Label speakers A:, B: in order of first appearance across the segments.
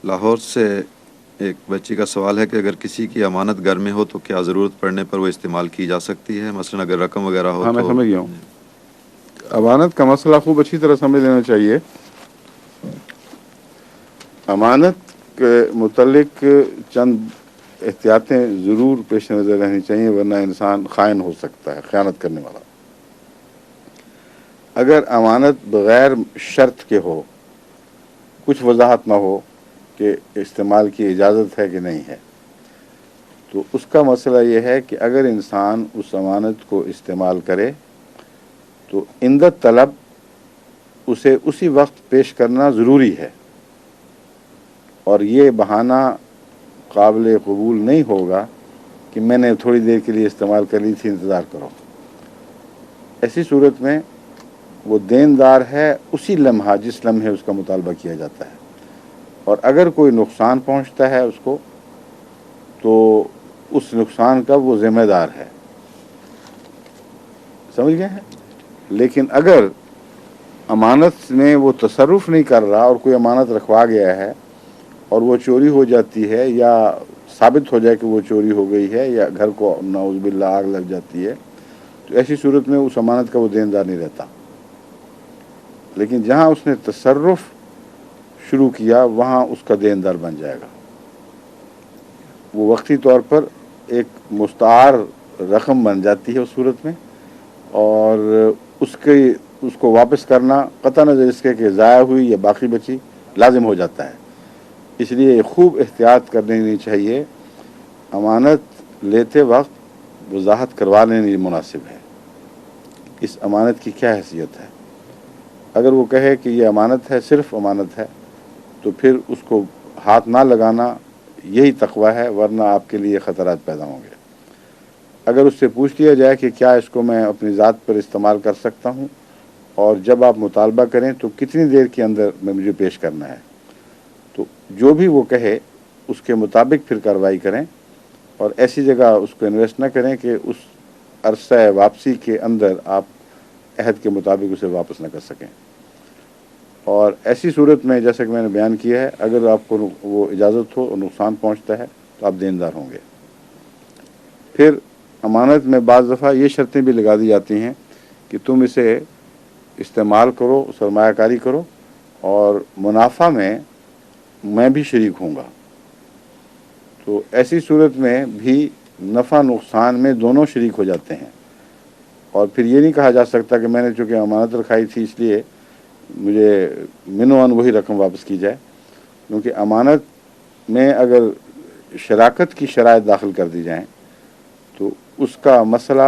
A: لاہور سے ایک بچی کا سوال ہے کہ اگر کسی کی امانت گھر میں ہو تو کیا ضرورت پڑنے پر وہ استعمال کی جا سکتی ہے؟ مثلا اگر رقم وغیرہ ہو
B: ہاں میں
A: تو
B: سمجھ گیا ہوں. امانت کا مسئلہ خوب اچھی طرح سمجھ لینا چاہیے. امانت کے متعلق چند احتیاطیں ضرور پیش نظر رہنی چاہیے، ورنہ انسان خائن ہو سکتا ہے، خیانت کرنے والا. اگر امانت بغیر شرط کے ہو، کچھ وضاحت نہ ہو کہ استعمال کی اجازت ہے کہ نہیں ہے، تو اس کا مسئلہ یہ ہے کہ اگر انسان اس امانت کو استعمال کرے تو عند طلب اسے اسی وقت پیش کرنا ضروری ہے، اور یہ بہانہ قابل قبول نہیں ہوگا کہ میں نے تھوڑی دیر کے لیے استعمال کر لی تھی، انتظار کرو. ایسی صورت میں وہ دیندار ہے اسی لمحہ جس لمحے اس کا مطالبہ کیا جاتا ہے، اور اگر کوئی نقصان پہنچتا ہے اس کو تو اس نقصان کا وہ ذمہ دار ہے. سمجھ گئے ہیں؟ لیکن اگر امانت میں وہ تصرف نہیں کر رہا اور کوئی امانت رکھوا گیا ہے اور وہ چوری ہو جاتی ہے، یا ثابت ہو جائے کہ وہ چوری ہو گئی ہے، یا گھر کو نعوذ باللہ آگ لگ جاتی ہے، تو ایسی صورت میں اس امانت کا وہ دیندار نہیں رہتا. لیکن جہاں اس نے تصرف شروع کیا وہاں اس کا دیندار بن جائے گا. وہ وقتی طور پر ایک مستعار رقم بن جاتی ہے اس صورت میں، اور اس کو واپس کرنا قطع نظر اس کے کہ ضائع ہوئی یا باقی بچی لازم ہو جاتا ہے. اس لیے خوب احتیاط کرنی چاہیے. امانت لیتے وقت وضاحت کروا لینی مناسب ہے، اس امانت کی کیا حیثیت ہے. اگر وہ کہے کہ یہ امانت ہے، صرف امانت ہے، تو پھر اس کو ہاتھ نہ لگانا یہی تقوی ہے، ورنہ آپ کے لیے خطرات پیدا ہوں گے. اگر اس سے پوچھ لیا جائے کہ کیا اس کو میں اپنی ذات پر استعمال کر سکتا ہوں، اور جب آپ مطالبہ کریں تو کتنی دیر کے اندر میں مجھے پیش کرنا ہے، تو جو بھی وہ کہے اس کے مطابق پھر کارروائی کریں، اور ایسی جگہ اس کو انویسٹ نہ کریں کہ اس عرصہ واپسی کے اندر آپ عہد کے مطابق اسے واپس نہ کر سکیں. اور ایسی صورت میں جیسا کہ میں نے بیان کیا ہے، اگر آپ کو وہ اجازت ہو اور نقصان پہنچتا ہے تو آپ دیندار ہوں گے. پھر امانت میں بعض دفعہ یہ شرطیں بھی لگا دی جاتی ہیں کہ تم اسے استعمال کرو، سرمایہ کاری کرو، اور منافع میں بھی شریک ہوں گا. تو ایسی صورت میں بھی نفع نقصان میں دونوں شریک ہو جاتے ہیں. اور پھر یہ نہیں کہا جا سکتا کہ میں نے چونکہ امانت رکھائی تھی اس لیے مجھے منوان وہی رقم واپس کی جائے، کیونکہ امانت میں اگر شراکت کی شرائط داخل کر دی جائیں تو اس کا مسئلہ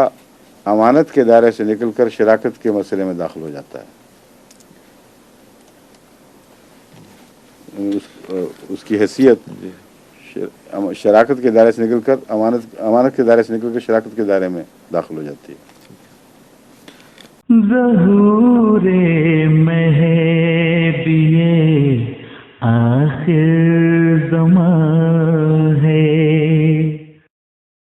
B: امانت کے دائرے سے نکل کر شراکت کے مسئلے میں داخل ہو جاتا ہے. اس کی حیثیت
A: جی
B: شراکت کے دائرے سے نکل کر امانت کے دائرے سے نکل کر شراکت کے دائرے میں داخل ہو جاتی ہے.
C: ظہور مہدی آخر